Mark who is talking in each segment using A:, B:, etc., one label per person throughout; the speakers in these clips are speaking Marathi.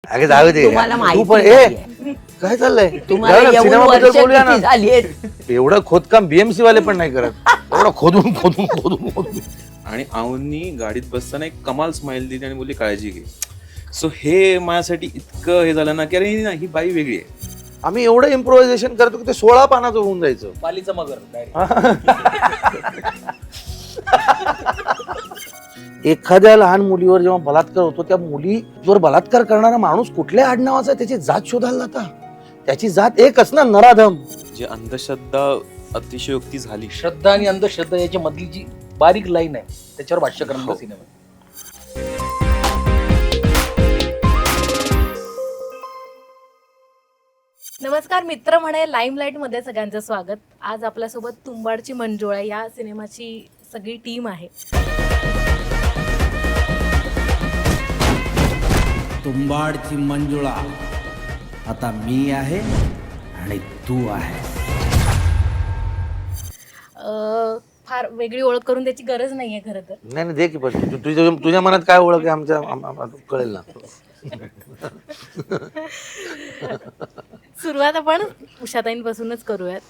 A: अगे जाऊ दे
B: तुम्हाला
A: तू
B: माहिती
A: पण
B: नाहीये.
A: काय चाललंय
B: तुम्हाला
A: जाऊ ना,
B: एवढी
A: सिनेमाबद्दल
B: वर्ष
A: बोलूया
B: किती
A: ना.
B: झालीत?
A: एवढं खोदकाम बीएमसी वाले पण नाही करत एवढं खोदून खोदून खोदून खोदून
C: आणि आऊंनी गाडीत बसताना एक कमाल स्माइल दिली आणि बोलली काळजी घे. सो हे माझ्यासाठी इतकं हे झालं ना की अरे ही बाई वेगळी आहे.
A: आम्ही एवढं इम्प्रोव्हायझेशन करतो की ते 16 पानाचं होऊन जायचं.
D: पालीचा मगर direct.
A: एखाद्या लहान मुलीवर जेव्हा बलात्कार होतो त्या मुलीवर बलात्कार करणारा माणूस कुठल्या आडनावाचा त्याची जात शोधायला जाता. त्याची जात एकच ना, नराधम.
C: जे अंधश्रद्धा अतिशयोक्ती झाली.
D: श्रद्धा आणि अंधश्रद्धा याच्या मधली जी बारीक लाईन आहे त्याच्यावर भाष्य करणारा सिनेमा.
E: नमस्कार मित्र म्हणे लाईमलाईट मध्ये सगळ्यांचं स्वागत. आज आपल्यासोबत तुंबाडची मंजुळा या सिनेमाची सगळी टीम आहे.
F: तुंबाडची मंजुळा आता मी आहे आणि तू आहे.
E: फार वेगळी ओळख करून त्याची गरज नाहीये खरं तर.
A: नाही नाही, दे की पण तुझ्या मनात काय ओळख आहे आमच्या कळेल ना.
E: सुरुवात आपण उषाताईंपासूनच करूयात.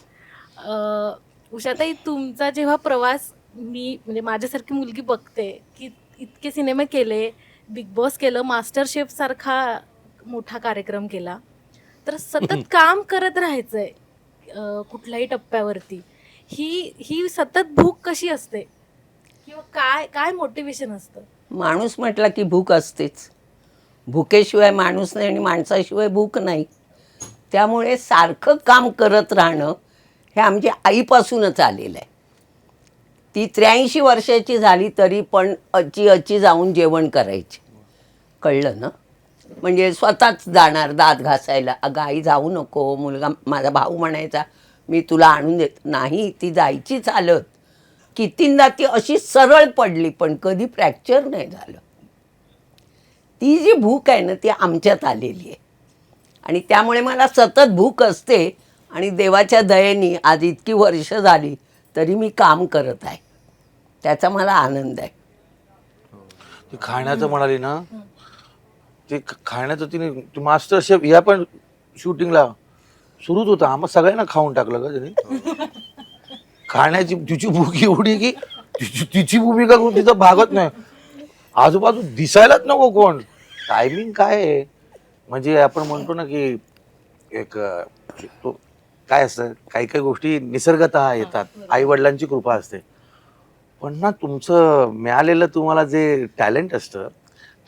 E: उषाताई, तुमचा जेव्हा प्रवास मी म्हणजे माझ्यासारखी मुलगी बघते की इतके सिनेमे केले, बिग बॉस केलं, मास्टर शेफ सारखा मोठा कार्यक्रम केला, तर सतत काम करत राहायचंय कुठल्याही टप्प्यावरती. ही सतत भूक कशी असते किंवा काय काय मोटिवेशन असतं?
B: माणूस म्हटला की भूक असतेच. भुकेशिवाय माणूस नाही आणि माणसाशिवाय भूक नाही. त्यामुळे सारखं काम करत राहणं हे आमच्या आईपासूनच आलेलं आहे. ती 83 वर्षाची झाली तरी पण अची जाऊन जेवण करायची. कळलं ना? म्हणजे स्वतःच जाणार दात घासायला. अगं आई जाऊ नको. मुलगा माझा भाऊ म्हणायचा मी तुला आणून देत नाही. ती जायची चालत. कितींदा ती अशी सरळ पडली पण कधी फ्रॅक्चर नाही झालं. ती जी भूक आहे ना ती आमच्यात आलेली आहे आणि त्यामुळे मला सतत भूक असते. आणि देवाच्या दयेने आज इतकी वर्ष झाली तरी मी काम करत आहे. त्याचा मला आनंद आहे.
A: ती खाण्याचं म्हणाली ना, ते खाण्याचं तिने मास्टर शेफ या पण शूटिंगला सुरूच होता. आम्हा सगळ्यांना खाऊन टाकलं का तिने. खाण्याची तिची भूक एवढी की तिची भूमिका कोण तिचा भागत नाही. आजूबाजू दिसायलाच नको कोण. टायमिंग काय आहे म्हणजे आपण म्हणतो ना की एक तो काय असतं, काही काही गोष्टी निसर्गतः येतात. आई वडिलांची कृपा असते. पण ना तुमचं मिळालेलं तुम्हाला जे टॅलेंट असतं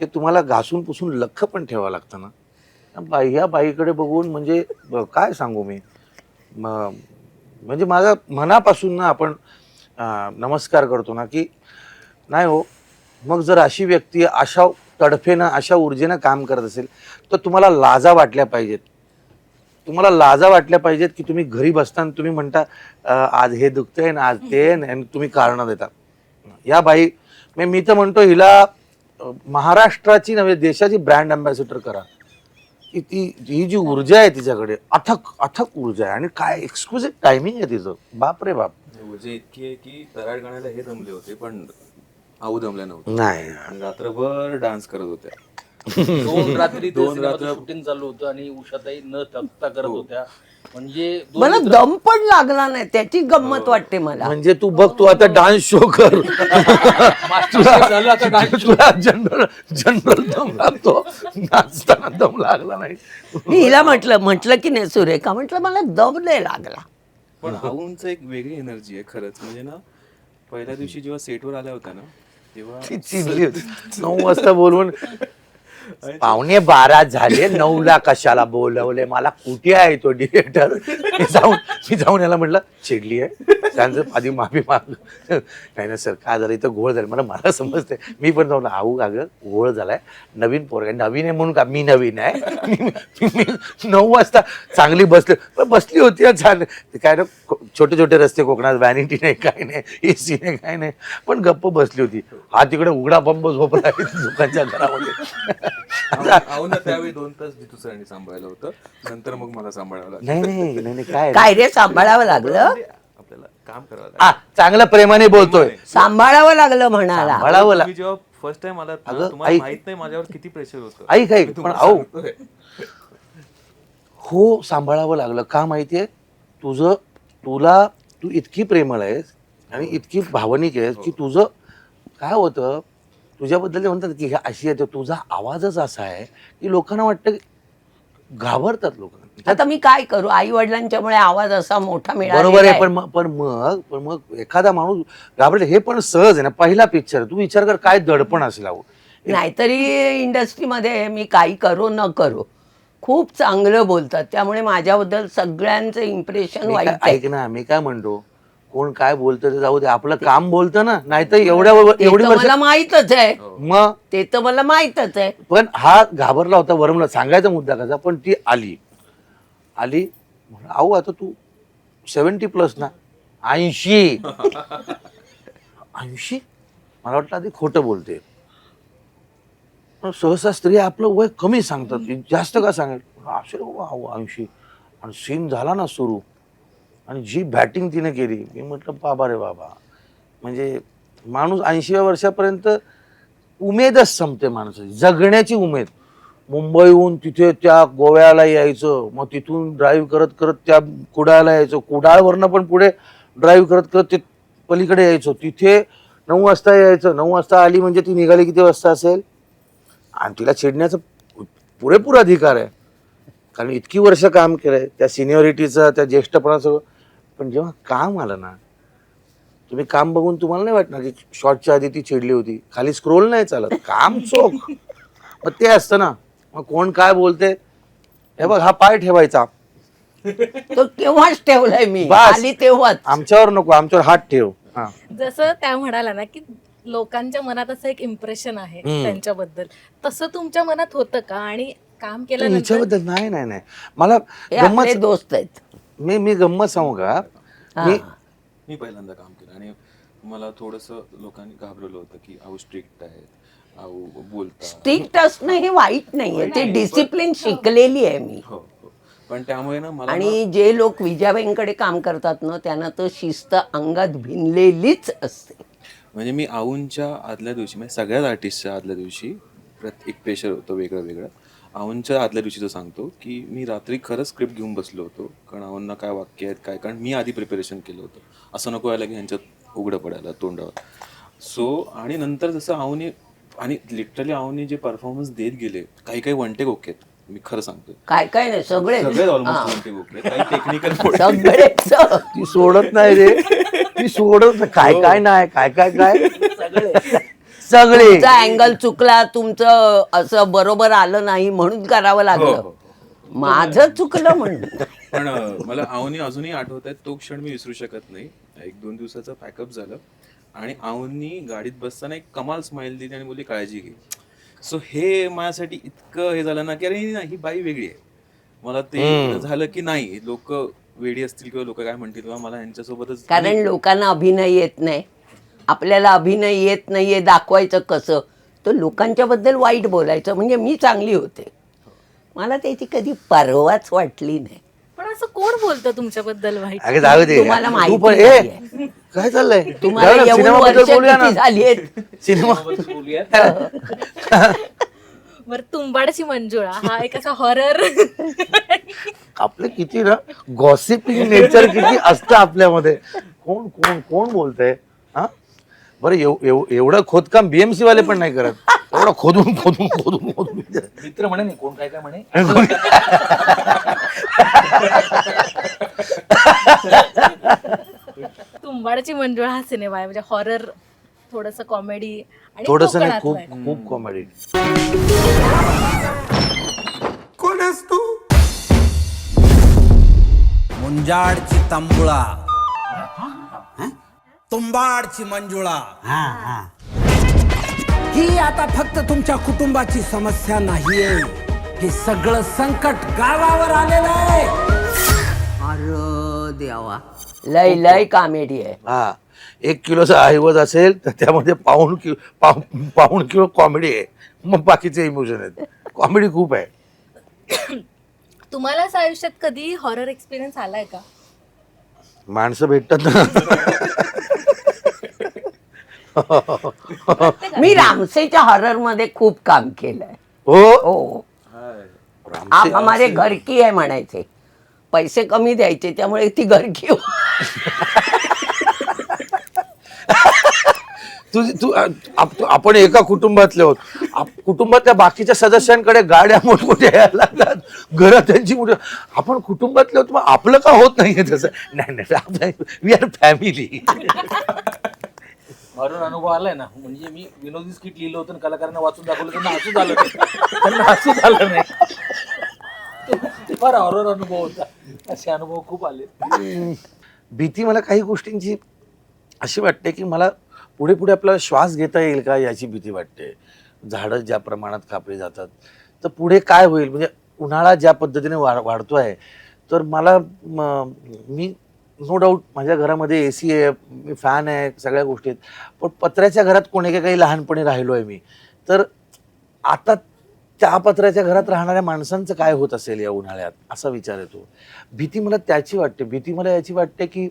A: ते तुम्हाला घासून पुसून लख्ख पण ठेवावं लागतं ना. ह्या बाईकडे बघून म्हणजे काय सांगू मी, म्हणजे माझा मनापासून ना आपण नमस्कार करतो ना की नाही हो. मग जर अशी व्यक्ती अशा तडफेनं अशा ऊर्जेनं काम करत असेल तर तुम्हाला लाजा वाटल्या पाहिजेत. तुम्हाला लाजा वाटल्या पाहिजेत की तुम्ही घरी बसताना तुम्ही म्हणता आज हे दुखतंय ना, आज ते आणि तुम्ही कारणं देता. या बाई मी तर म्हणतो हिला महाराष्ट्राची नव्हे देशाची ब्रँड अँबॅसेडर करा. ही जी ऊर्जा आहे तिच्याकडे अथक अथक ऊर्जा आहे आणि काय एक्सक्लुझिव्ह टायमिंग आहे तिचं. बाप रे बाप.
C: म्हणजे इतकी आहे की कराड गाण्याला हे जमले होते पण आऊ जमल्या नव्हत्या.
A: नाही
C: आणि रात्रभर डान्स करत होत्या.
D: 2 रात्री
C: दोन रात्र
D: शूटिंग चालू होतं आणि उषाताई न थकता करत होत्या. म्हणजे
B: मला दम पण लागला नाही. त्याची गंमत वाटते मला.
A: म्हणजे तू बघ, तू आता डान्स शो कर.
D: मास्टर शेफ झालं आता dance show.
A: तुला जनरल दम लागतो, नाचताना दम लागला नाही.
B: मी हिला म्हटलं की नाही सुरेखा, म्हटलं मला दम नाही लागला.
C: पण आऊंचं एक वेगळी एनर्जी आहे खरंच. म्हणजे ना पहिल्या दिवशी जेव्हा सेटवर आल्या होत्या ना तेव्हा
A: ती चिडली होती. 9 वाजता बोलवून 11:15 झाले, 9ला कशाला बोलवले, मला कुठे आहे तो डिरेक्टर. मी जाऊन याला म्हटलं चिडली आहे त्यांचं आधी माफी माग. नाही ना सर काय झालं, इथं घोळ झाला. मला समजते. मी पण जाऊन आऊ अगं घोळ झालाय, नवीन पोरगा नवीन आहे म्हणून का मी नवीन आहे. मी 9 वाजता चांगली बसली होती छान. काय ना छोटे छोटे रस्ते कोकणात, व्हॅनिटी नाही काय नाही, एसी नाही काय नाही, पण गप्प बसली होती. हा तिकडे उघडा बंब झोपला आहे लोकांच्या घरामध्ये.
C: आऊंना त्यावेळी 2 तास जितू सरांनी सांभाळलं होतं. नंतर मग मला सांभाळावं लागलं.
A: नाही काय
B: काय रे सांभाळावं लागलं.
C: आपल्याला काम करावं
A: आ, चांगल्या प्रेमाने बोलतोय.
B: सांभाळावं लागलं म्हणाला.
A: सांभाळावं
C: तुम्ही जेव्हा फर्स्ट टाइम आलात ना,
A: अगं,
C: तुम्हाला
A: ऐक.
C: माहित नाही माझ्यावर किती प्रेशर होतं.
A: ऐक
C: मी
A: पण
C: तुम्हाला
A: अहो
C: सांगतोय.
A: हो सांभाळावं लागलं का माहितीये तू इतकी प्रेमळ आहेस आणि इतकी भावनिक आहेस की तुझं काय होतं तुझ्याबद्दल ते म्हणतात की ह्या अशी आहे तुझा आवाजच असा आहे की लोकांना वाटतं की घाबरतात लोक.
B: आता मी काय करू, आई वडिलांच्यामुळे आवाज असा मोठा मिळाला.
A: बरोबर आहे पण मग एखादा माणूस घाबरले हे पण सहज आहे ना. पहिला पिक्चर तू विचार कर काय दडपण असेल अहो.
B: नाहीतरी इंडस्ट्रीमध्ये मी काही करो न करो खूप चांगलं बोलतात, त्यामुळे माझ्याबद्दल सगळ्यांचं इम्प्रेशन
A: मी
B: वाईट
A: काय-
B: आहे.
A: ऐक ना मी काय म्हणतो कोण काय बोलतं ते जाऊ दे आपलं काम बोलतं ना. नाहीतर
B: ते
A: एवढी
B: तर
A: वर्ष
B: मला माहीतच आहे,
A: मग
B: ते तर मला माहीतच आहे.
A: पण हा घाबरला होता वरमला सांगायचा मुद्दा कसा पण ती आली म्हणलं, अहो आता तू 70+ ना 80 मला वाटलं आधी खोटं बोलते. पण सहसा स्त्री आपलं वय कमी सांगतात जास्त का सांगेल 80 आणि सीन झाला ना सुरू आणि जी बॅटिंग तिने केली मी म्हटलं बाबा रे बाबा. म्हणजे माणूस 80व्या वर्षापर्यंत उमेदच संपते माणसाची जगण्याची उमेद. मुंबईहून तिथे त्या गोव्याला यायचं मग तिथून ड्राईव्ह करत करत त्या कुडाळला यायचं कुडाळवरनं पण पुढे ड्राईव्ह करत करत ते पलीकडे यायचो तिथे 9 वाजता यायचं 9 वाजता आली म्हणजे ती निघाली किती वाजता असेल आणि तिला चिडण्याचा पुरेपूर अधिकार आहे कारण इतकी वर्ष काम केलंय त्या सिनियरिटीचं त्या ज्येष्ठपणाचं. पण जेव्हा काम आलं ना तुम्ही काम बघून तुम्हाला नाही वाटणार की शॉर्टच्या आधी ती चिडली होती खाली स्क्रोल नाही चालत काम चोख. मग ते असतं ना मग कोण काय बोलते हे बघ हा पाय ठेवायचा
B: तो केव्हाच ठेवलाय मी,
A: बस.
B: आली तेव्हाच.
A: आमच्यावर नको आमच्यावर हात ठेव. हा
E: जसं त्या म्हणाला ना की लोकांच्या मनात असं एक इम्प्रेशन आहे त्यांच्याबद्दल, तसं तुमच्या मनात होतं का? आणि काम केल्यानंतर
A: हिच्याबद्दल नाही नाही नाही मला
B: हे आपले
A: गंमत
B: दोस्त आहेत.
A: मी गंमत सांगू का मी
C: मी पहिल्यांदा काम केलं आणि मला थोडंसं लोकांनी घाबरवलं होतं की अहो स्ट्रिक्ट आहेत, अहो बोलता.
B: स्ट्रिक्ट असणं हे वाईट नाहीये, ते डिसिप्लिन शिकलेली आहे मी.
C: हो हो. पण त्यामुळे ना मला
B: आणि जे लोक विजाबाईंकडे काम करतात ना त्यांना तर शिस्त अंगात भिनलेलीच असते.
C: म्हणजे मी आऊंच्या आदल्या दिवशी म्हणजे सगळ्याच आर्टिस्टच्या आदल्या दिवशी एक प्रेशर होतं वेगळं वेगळं. आऊंच्या आदल्या दिवशीचं सांगतो की मी रात्री खरंच स्क्रिप्ट घेऊन बसलो होतो कारण आऊंना काय वाक्य आहेत काय कारण मी आधी प्रिपरेशन केलं होतं असं नको व्हायला की ह्यांच्यात उघडं पडायला तोंडावर. सो आणि नंतर जसं आऊने आणि लिटरली आऊने जे परफॉर्मन्स देत गेले काही काही वन टेक ओके आहेत मी खरं सांगतो
B: काय काय नाही सगळे
C: सगळेच ऑलमोस्ट वन टेक ओके काही टेक्निकल
B: सगळेच
A: ती सोडत नाही रे ती सोडत नाही. काय काय नाही काय काय काय सगळे
B: तुमचा अँगल चुकला, तुमचं असं बरोबर आलं नाही म्हणून करावं लागलं. माझं चुकलं म्हणून.
C: पण मला आऊनी अजूनही आठवत आहे तो क्षण मी विसरू शकत नाही. 1-2 दिवसाचं पॅकअप झालं आणि आऊंनी गाडीत बसताना एक कमाल स्माइल दिली आणि बोलली काळजी घे. सो हे माझ्यासाठी इतकं हे झालं ना की अरे ही बाई वेगळी आहे. मला ते झालं की नाही लोक वेडी असतील किंवा लोक काय म्हणतील किंवा मला यांच्यासोबतच
B: कारण लोकांना अभिनय येत नाही, आपल्याला अभिनय येत नाहीये दाखवायचं कसं, तर लोकांच्या बद्दल वाईट बोलायचं म्हणजे मी चांगली होते. मला त्याची कधी परवाच वाटली नाही.
E: पण असं कोण बोलतं तुमच्याबद्दल वाईट?
A: अगं जाऊ दे
B: तुम्हाला
A: तू
B: माहिती
A: पण
B: नाहीये.
A: काय चाललंय
B: तुम्हाला
A: जाऊ ना,
B: येऊन
A: सिनेमाबद्दल
B: वर्ष
A: बोलूया ना
B: किती झाली आहेत?
A: सिनेमा
D: बोलूया.
E: बरं, तुंबाडची मंजुळा हा एक असा हॉरर
A: आपले किती ना गॉसिपिंग नेचर किती असतं आपल्यामध्ये. कोण कोण कोण बोलतंय हा बरं एवढं खोदकाम बीएमसी वाले पण नाही करत. एवढं खोदून खोदून खोदून खोदून
D: मित्र म्हणे नाही कोण काय काय म्हणे.
E: तुंबाडची मंजुळा हा सिनेमा आहे म्हणजे हॉरर, थोडंसं कॉमेडी आणि
A: थोडस नाही
E: कोकणातलं
A: खूप
E: आहे.
A: खूप कॉमेडी.
F: मुंजाडची तंबुळा तुंबाडची मंजुळा ही आता फक्त तुमच्या कुटुंबाची समस्या नाहीये, हे सगळं संकट गावावर आलेलं आहे.
B: अरे देवा, लय लय कॉमेडी आहे.
A: हा 1 किलोचा ऐवज असेल तर त्यामध्ये पाऊण किलो कॉमेडी आहे. मग बाकीचे इमोशन आहेत. कॉमेडी खूप आहे.
E: तुम्हाला असं आयुष्यात कधी हॉरर एक्सपिरियन्स आलाय का?
A: माणसं भेटतात ना.
B: मी रामसेच्या हॉरर मध्ये खूप काम केलंय.
A: हो
B: हो,
A: रामसे-
B: आप हमारे घर की आहे म्हणायचे. पैसे कमी द्यायचे त्यामुळे ती घर की
A: आपण एका कुटुंबातले आहोत. कुटुंबातल्या बाकीच्या सदस्यांकडे गाड्या मोठमोठ्या यायला लागतात, घरं त्यांची मोठी. आपण कुटुंबातले आहोत, मग आपलं का होत नाहीये तसं? नाही, वी आर फॅमिली.
D: हॉरर अनुभव आलाय ना, म्हणजे मी विनोदी स्किट लिहिलं होतं आणि कलाकारांना वाचून दाखवलं, त्यांना हसू झालं नाही. त्यांना हसू झालं नाही. ते फार हॉरर अनुभव होता. असे अनुभव खूप आले.
A: भीती मला काही गोष्टींची अशी वाटते की मला पुढे पुढे आपल्याला श्वास घेता येईल का याची भीती वाटते. झाडं ज्या प्रमाणात कापली जातात तर पुढे काय होईल, म्हणजे उन्हाळा ज्या पद्धतीने वाढतोय तर मला मी नो डाऊट माझ्या घरामध्ये AC आहे, मी फॅन आहे, सगळ्या गोष्टी आहेत, पण पत्र्याच्या घरात कोणी काही लहानपणी राहिलो आहे मी. तर आता त्या पत्र्याच्या घरात राहणाऱ्या माणसांचं काय होत असेल या उन्हाळ्यात असा विचार येतो. भीती मला त्याची वाटते. भीती मला याची वाटते की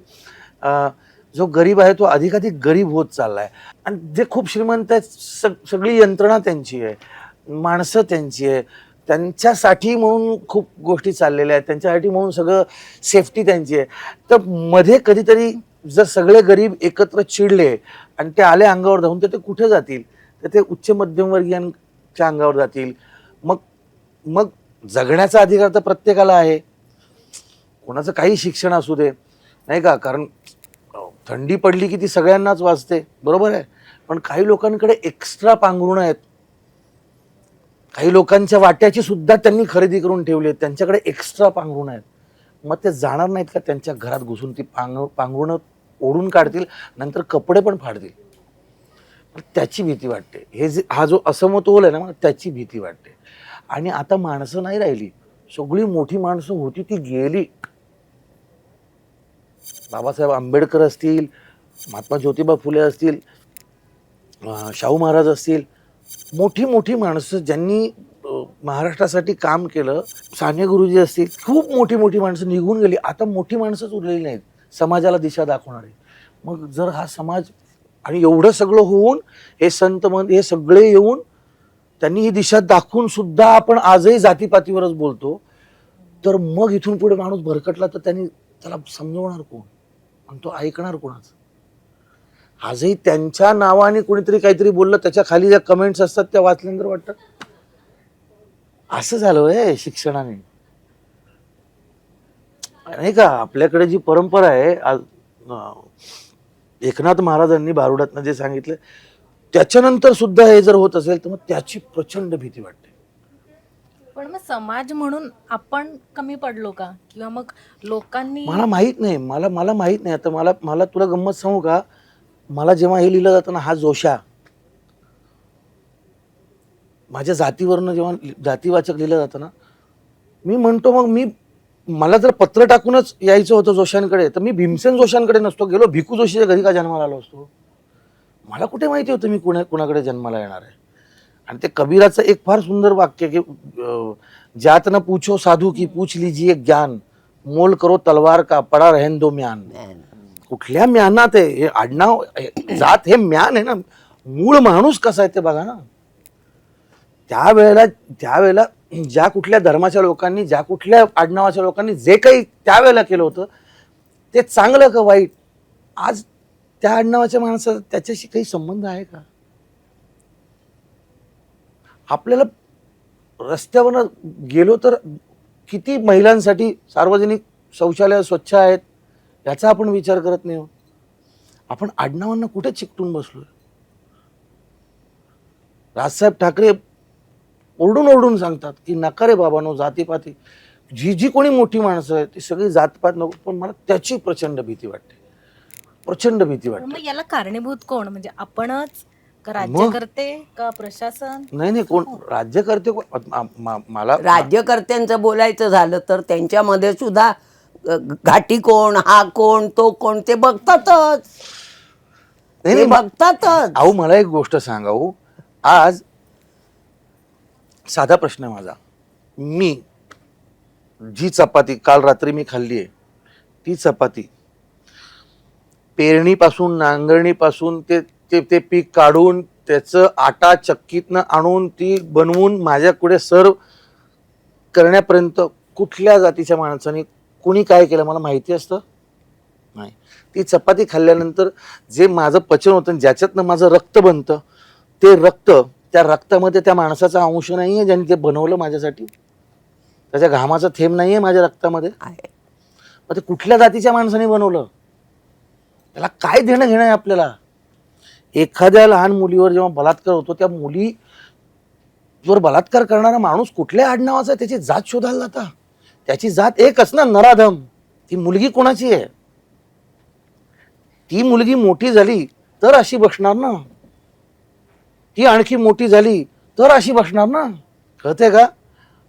A: जो गरीब आहे तो अधिकाधिक गरीब होत चाललाय आणि जे खूप श्रीमंत आहेत सगळी यंत्रणा त्यांची आहे, माणसं त्यांची आहे, त्यांच्यासाठी म्हणून खूप गोष्टी चाललेल्या आहेत, त्यांच्यासाठी म्हणून सगळं सेफ्टी त्यांची आहे. तर मध्ये कधीतरी जर सगळे गरीब एकत्र चिडले आणि ते आले अंगावर धावून तर ते कुठे जातील? तर ते उच्च मध्यमवर्गीयांच्या अंगावर जातील. मग मग जगण्याचा अधिकार तर प्रत्येकाला आहे, कोणाचं काही शिक्षण असू दे, नाही का? कारण थंडी पडली की ती सगळ्यांनाच वाजते, बरोबर आहे. पण काही लोकांकडे एक्स्ट्रा पांघरुणं आहेत, काही लोकांच्या वाट्याची सुद्धा त्यांनी खरेदी करून ठेवली आहेत, त्यांच्याकडे एक्स्ट्रा पांघरुणं आहेत. मग ते जाणार नाहीत का त्यांच्या घरात घुसून ती पांघरुणं ओढून काढतील, नंतर कपडे पण फाडतील? त्याची भीती वाटते. हा जो असमतोल आहे ना, मला त्याची भीती वाटते. आणि आता माणसं नाही राहिली, सगळी मोठी माणसं होती ती गेली. बाबासाहेब आंबेडकर असतील, महात्मा ज्योतिबा फुले असतील, शाहू महाराज असतील, मोठी मोठी माणसं ज्यांनी महाराष्ट्रासाठी काम केलं, साने गुरुजी असतील, खूप मोठी मोठी माणसं निघून गेली. आता मोठी माणसंच उरलेली नाहीत समाजाला दिशा दाखवणारी. मग जर हा समाज आणि एवढं सगळं होऊन हे संत मंत हे सगळे येऊन त्यांनी ही दिशा दाखवून सुद्धा आपण आजही जातीपातीवरच बोलतो, तर मग इथून पुढे माणूस भरकटला तर त्याला समजवणार कोण आणि तो ऐकणार कोणाचं? आजही त्यांच्या नावाने कोणीतरी काहीतरी बोललं, त्याच्या खाली ज्या कमेंट्स असतात त्या वाचल्यानंतर वाटतं असं झालं आहे शिक्षणाने, नाही का? आपल्याकडे जी परंपरा आहे, एकनाथ महाराजांनी भारुडातनं जे सांगितलं त्याच्यानंतर सुद्धा हे जर होत असेल तर मग त्याची प्रचंड भीती वाटते.
E: पण मग समाज म्हणून आपण कमी पडलो का? किंवा मग लोकांनी
A: मला माहित नाही, मला माहित नाही. आता मला तुला गंमत सांगू का? मला जेव्हा हे लिहिलं जातं ना, हा जोशा, माझ्या जातीवरनं जेव्हा जातीवाचक लिहिलं जातं ना, मी म्हणतो मग मला जर पत्र टाकूनच यायचं होतं जोशांकडे तर मी भीमसेन जोशांकडे नसतो गेलो, भिकू जोशीच्या घरी का जन्माला आलो असतो? मला कुठे माहिती होतं मी कुणाकडे जन्माला येणार आहे? आणि ते कबीराचं एक फार सुंदर वाक्य की जात न पूछो साधू की पूछ लीजिए ज्ञान, मोल करो तलवार का पडा रहेन दो म्यान. कुठल्या म्यानात आहे हे आडनाव? जात हे म्यान आहे ना, मूळ माणूस कसा आहे ते बघा ना. त्यावेळेला ज्या कुठल्या धर्माच्या लोकांनी, ज्या कुठल्या आडनावाच्या लोकांनी जे काही त्यावेळेला केलं होतं ते चांगलं का वाईट, आज त्या आडनावाच्या माणसाचा त्याच्याशी काही संबंध आहे का? आपल्याला रस्त्यावर गेलो तर किती महिलांसाठी सार्वजनिक शौचालय स्वच्छ आहेत याचा आपण विचार करत नाही. आपण आडनावांना कुठे चिकटून बसलोय? राजसाहेब ठाकरे ओरडून सांगतात की नका रे बाबांनो जातीपाती, जी कोणी मोठी माणसं आहेत ती सगळी जातपात नको. पण मला त्याची प्रचंड भीती वाटते, प्रचंड भीती वाटते.
E: मग याला कारणीभूत कोण? म्हणजे आपणच का राज्यकर्ते का प्रशासन?
A: नाही कोण राज्यकर्ते मला
B: राज्यकर्त्यांचं बोलायचं झालं तर त्यांच्यामध्ये सुद्धा घाटी कोण, हा कोण, तो कोण, ते बघतातच.
A: नाही
B: बघतातच.
A: अहो मला एक गोष्ट सांगाऊ, आज साधा प्रश्न आहे माझा. मी जी चपाती काल रात्री मी खाल्ली आहे ती चपाती पेरणीपासून नांगरणीपासून ते ते ते पीक काढून त्याचं आटा चक्कीतनं आणून ती बनवून माझ्याकडे सर्व करण्यापर्यंत कुठल्या जातीच्या माणसाने कुणी काय केलं मला माहिती असतं नाही. ती चपाती खाल्ल्यानंतर जे माझं पचन होतं ज्याच्यातनं माझं रक्त बनतं ते रक्त, त्या रक्तामध्ये त्या माणसाचा अंश नाही आहे ज्यांनी ते बनवलं माझ्यासाठी, त्याच्या घामाचा थेंब नाही आहे माझ्या रक्तामध्ये.
B: आहे.
A: मग ते कुठल्या जातीच्या माणसाने बनवलं, त्याला काय देणं घेणं आहे आपल्याला. एखाद्या लहान मुलीवर जेव्हा बलात्कार होतो त्या मुलीवर बलात्कार करणारा माणूस कुठल्या आडनावाचा आहे त्याची जात शोधायला जाता. त्याची जात एकच ना, नराधम. ती मुलगी कोणाची आहे, ती मुलगी मोठी झाली तर अशी बसणार ना, ती आणखी मोठी झाली तर अशी बसणार ना. कळते का.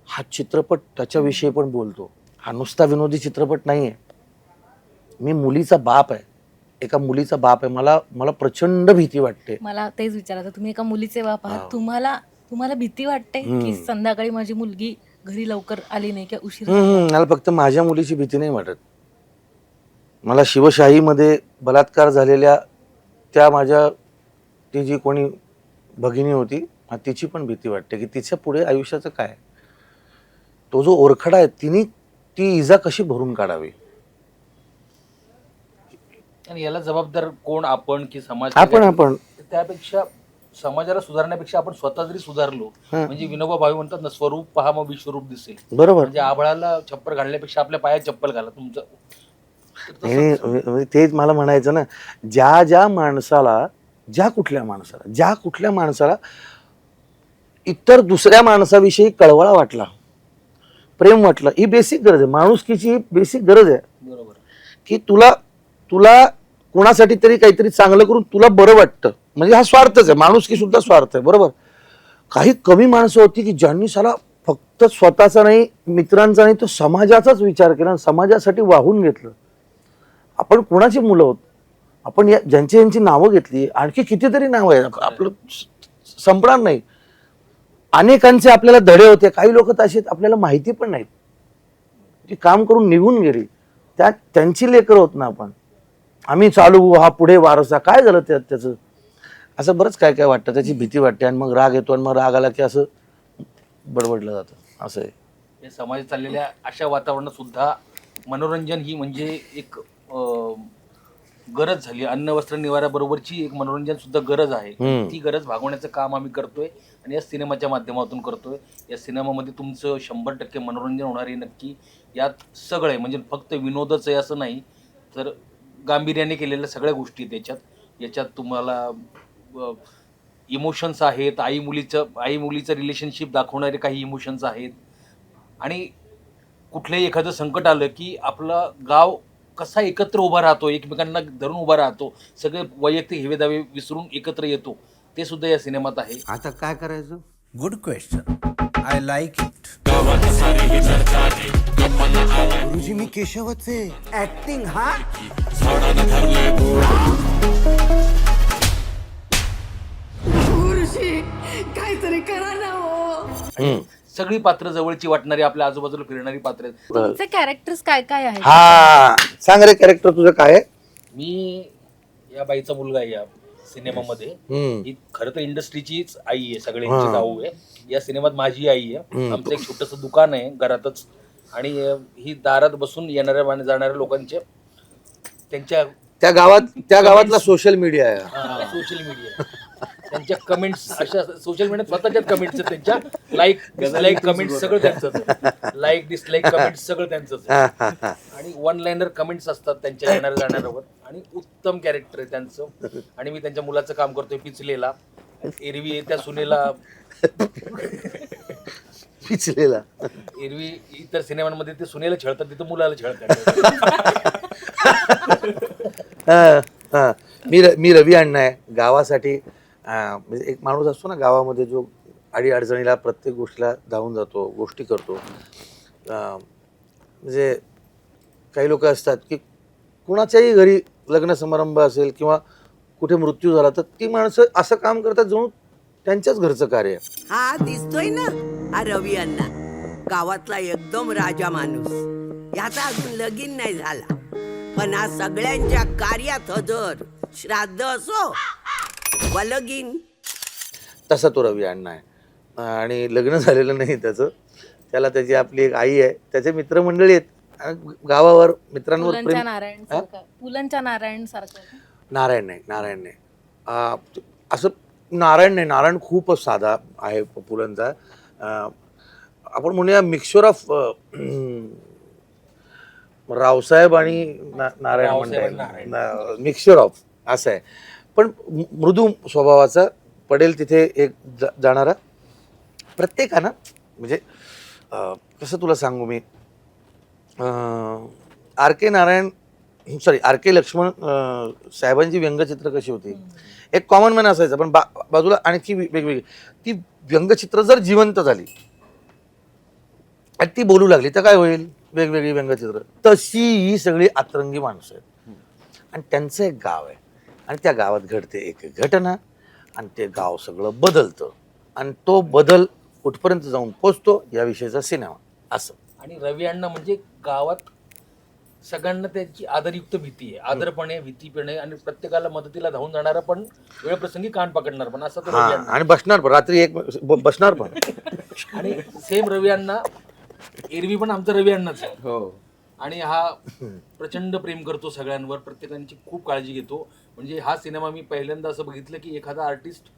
A: हा चित्रपट त्याच्याविषयी पण बोलतो, हा नुसता विनोदी चित्रपट नाहीये. मी मुलीचा बाप आहे, एका मुलीचा बाप आहे. मला प्रचंड भीती वाटते.
E: मला तेच विचारायचं, तुम्ही एका मुलीचे बाप आहात, तुम्हाला भीती वाटते की संध्याकाळी माझी मुलगी घरी लवकर आली नाही किंवा उशीर
A: मला फक्त माझ्या मुलीची भीती नाही वाटत. मला शिवशाहीमध्ये बलात्कार झालेल्या त्या माझ्या ती जी कोणी भगिनी होती तिची पण भीती वाटते की तिच्या पुढे आयुष्याचं काय, तो जो ओरखडा आहे तिने ती इजा कशी भरून काढावी.
D: आणि याला जबाबदार कोण, आपण की समाज?
A: आपण
D: त्यापेक्षा समाजाला सुधारण्यापेक्षा आपण स्वतः जरी सुधारलो, म्हणजे विनोबा भावे म्हणतात ना, स्वरूप पहा मग विश्वरूप दिसेल.
A: बरोबर.
D: म्हणजे आभाळाला चप्पल घालण्यापेक्षा आपल्या पायात चप्पल घाला. तुमचं
A: नाही, तेच मला म्हणायचं ना, ज्या माणसाला, ज्या कुठल्या माणसाला इतर दुसऱ्या माणसाविषयी कळवळा वाटला, प्रेम वाटलं, ही बेसिक गरज आहे, माणुसकीची बेसिक गरज आहे.
D: बरोबर.
A: की तुला कोणासाठी तरी काहीतरी चांगलं करून तुला बरं वाटतं, म्हणजे हा स्वार्थच आहे. माणुसकी सुद्धा स्वार्थ आहे. बरोबर. काही कमी माणसं होती की ज्यांनी साला फक्त स्वतःचा नाही, मित्रांचा नाही, तो समाजाचाच विचार केला, समाजासाठी वाहून घेतलं. आपण कोणाची मुलं आहोत, आपण यांची नावं घेतली, आणखी कितीतरी नावं आहे, आपलं संपणार नाही. अनेकांचे आपल्याला धडे होते. काही लोक तसे आपल्याला माहिती पण नाहीत, ती काम करून निघून गेली, त्यांची लेकर होत ना आपण. आम्ही चालू, हा पुढे वारसा, काय झालं त्याचं, असं बरंच काय काय वाटतं. त्याची भीती वाटते आणि मग राग येतो आणि मग राग आला की असं बडबडलं जातं. असं आहे
D: हे समाजात चाललेल्या अशा वातावरणात सुद्धा मनोरंजन ही म्हणजे एक गरज झाली. अन्न वस्त्र निवाऱ्याबरोबरची एक मनोरंजन सुद्धा गरज आहे. ती गरज भागवण्याचं काम आम्ही करतोय आणि या सिनेमाच्या माध्यमातून करतोय. या सिनेमामध्ये तुमचं 100% मनोरंजन होणार आहे नक्की. यात सगळं आहे, म्हणजे फक्त विनोदच आहे असं नाही, तर गांभीर्याने केलेल्या सगळ्या गोष्टी याच्यात तुम्हाला इमोशन्स आहेत, आई मुलीचं रिलेशनशिप दाखवणारे काही इमोशन्स आहेत. आणि कुठलंही एखादं संकट आलं की आपलं गाव कसा एकत्र उभा राहतो, एकमेकांना धरून उभा राहतो, सगळे वैयक्तिक हेवेदावे विसरून एकत्र येतो, ते सुद्धा या सिनेमात आहे.
F: आता काय करायचं? Good question, I like it. गुरुजी मी केशवच आहे. ऍक्टिंग हा
G: गुरुजी काहीतरी करा ना हो.
D: सगळी पात्र जवळची वाटणारी, आपल्या आजूबाजूला फिरणारी पात्र आहेत.
E: तुमचे कॅरेक्टर्स काय काय आहेत?
A: हा सांग रे, कॅरेक्टर तुझं काय आहे?
D: मी या बाईचा मुलगा आहे या सिनेमामध्ये. ही खरं तर इंडस्ट्रीचीच आई आहे, सगळ्यांची जाऊ आहे. या सिनेमात माझी आई आहे. आमचं एक छोटस दुकान आहे घरातच, आणि ही दारात बसून येणाऱ्या जाणाऱ्या लोकांचे त्यांच्या
A: त्या गावातला सोशल मीडिया आहे.
D: सोशल मीडिया, त्यांच्या कमेंट्स, अशा सोशल मीडियात स्वतःच्याच कमेंट्स, त्यांच्या लाईक डिसलाईक कमेंट्स सगळं त्यांचंच, लाईक डिसलाईक कमेंट्स सगळं त्यांचंच. आणि वन लाईनर कमेंट्स असतात त्यांच्या येणाऱ्या जाणाऱ्यावर. आणि उत्तम कॅरेक्टर आहे त्यांचं. आणि मी त्यांच्या मुलाचं काम करतोय पिचलेला. एरवी त्या सुनेला,
A: पिचलेला,
D: एरवी इतर सिनेमांमध्ये ते सुनेला छळतात, तिथं मुलाला छळतात.
A: मी रवी अण्णा आहे. गावासाठी म्हणजे एक माणूस असतो ना गावामध्ये, जो अडीअडचणीला प्रत्येक गोष्टीला धावून जातो, गोष्टी करतो. म्हणजे काही लोक असतात की कुणाच्याही घरी लग्न समारंभ असेल किंवा कुठे मृत्यू झाला तर ती माणसं असं काम करतात जणू त्यांच्याच घरचं कार्य.
B: हा दिसतोय ना, हा रवी अण्णा, गावातला एकदम राजा माणूस. याचा अजून लगीन नाही झाला, पण हा सगळ्यांच्या कार्यात हजर, श्राद्ध असो वा लगीन.
A: तसा तो रवी अण्णा आहे आणि लग्न झालेलं नाही त्याचं. त्याला त्याची आपली एक आई आहे, त्याचे मित्रमंडळी आहेत आणि गावावर मित्रांवर
E: पुलंच्या
A: प्रेम.
E: नारायण सारखं, पुलंच्या नारायण सारखं.
A: नारायण नाही असं नारायण नाही. नारायण खूपच साधा आहे पुलंचा. आपण म्हणूया मिक्सचर ऑफ रावसाहेब आणि नारायण म्हणता मिक्सचर ऑफ असं आहे. पण मृदू स्वभावाचा, पडेल तिथे एक जाणारा. प्रत्येकानं म्हणजे कसं तुला सांगू मी, आर के नारायण सॉरी आर के लक्ष्मण साहेबांची व्यंगचित्र कशी होती, एक कॉमन मॅन असायचं पण बाजूला आणखी वेगवेगळी. ती व्यंगचित्र जर जिवंत झाली आणि ती बोलू लागली तर काय होईल, वेगवेगळी व्यंगचित्र. तशी ही सगळी अतरंगी माणसं आहेत आणि त्यांचं एक गाव आहे आणि त्या गावात घडते एक घटना आणि ते गाव सगळं बदलतं आणि तो बदल कुठपर्यंत जाऊन पोचतो याविषयीचा सिनेमा असं.
D: आणि रवी अण्णा म्हणजे गावात सगळ्यांना त्याची आदरयुक्त भीती आहे, आदरपणे भीतीपणे, आणि प्रत्येकाला मदतीला धावून जाणारा पण वेळप्रसंगी कान पकडणार पण असं तो
A: हा
D: रवी अण्णा.
A: आणि बसणार पण रात्री एक बसणार पण.
D: आणि सेम रवी अण्णा एरवी पण आमचा रवी अण्णाच आहे.
C: हो.
D: आणि हा प्रचंड प्रेम करतो सगळ्यांवर, प्रत्येकांची खूप काळजी घेतो. म्हणजे हा सिनेमा मी पहिल्यांदा असं बघितलं की एखादा आर्टिस्ट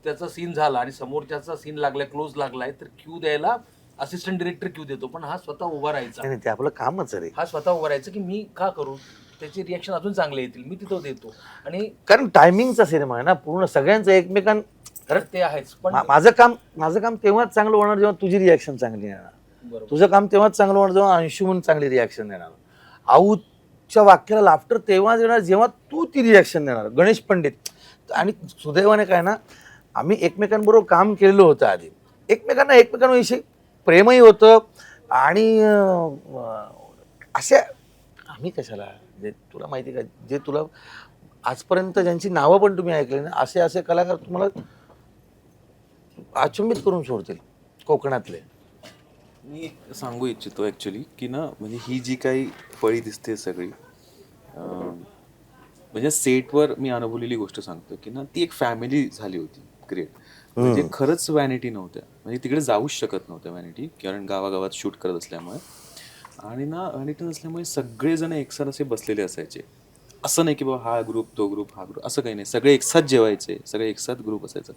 D: त्याचा सीन झाला आणि समोरच्याचा सीन लागलाय, क्लोज लागलाय, तर क्यू द्यायला असिस्टंट डिरेक्टर क्यू देतो, पण हा स्वतः उभा राहायचा.
A: नाही ते आपलं कामच आहे रे.
D: हा स्वतः उभा राहायचं की मी का करू, त्याचे रिॲक्शन अजून चांगले येतील, मी तिथं देतो. आणि
A: कारण टायमिंगचा सिनेमा आहे ना पूर्ण, सगळ्यांचं एकमेकां.
D: खरं ते आहेच, पण
A: माझं काम तेव्हाच चांगलं होणार जेव्हा तुझी रिॲक्शन चांगली येणार.
D: बरोबर.
A: तुझं काम तेव्हाच चांगलं होणार जेव्हा अंशुमन चांगली रिॲक्शन देणार. आऊच्या वाक्याला लाफ्टर तेव्हाच येणार जेव्हा तू ती रिॲक्शन देणार. गणेश पंडित आणि सुदैवाने काय ना, आम्ही एकमेकांबरोबर काम केलेलं होतं आधी, एकमेकांविषयी प्रेमही होतं आणि असे आम्ही कशाला, जे तुला माहिती का, जे तुला आजपर्यंत ज्यांची नावं पण तुम्ही ऐकली ना, असे असे कलाकार तुम्हाला अचंबित करून सोडतील कोकणातले.
C: मी सांगू इच्छितो ॲक्च्युली की ना, म्हणजे ही जी काही फळी दिसते सगळी, म्हणजे सेटवर मी अनुभवलेली गोष्ट सांगतो की ना, ती एक फॅमिली झाली होती क्रिएट. म्हणजे खरंच व्हॅनिटी नव्हत्या, म्हणजे तिकडे जाऊच शकत नव्हत्या व्हॅनिटी, कारण गावागावात शूट करत असल्यामुळे. आणि ना व्हॅनिटी नसल्यामुळे सगळेजण एकसाथ असे बसलेले असायचे. असं नाही की बाबा हा ग्रुप तो ग्रुप हा ग्रुप, असं काही नाही. सगळे एकसाथ जेवायचे, सगळे एकसाथ ग्रुप असायचं.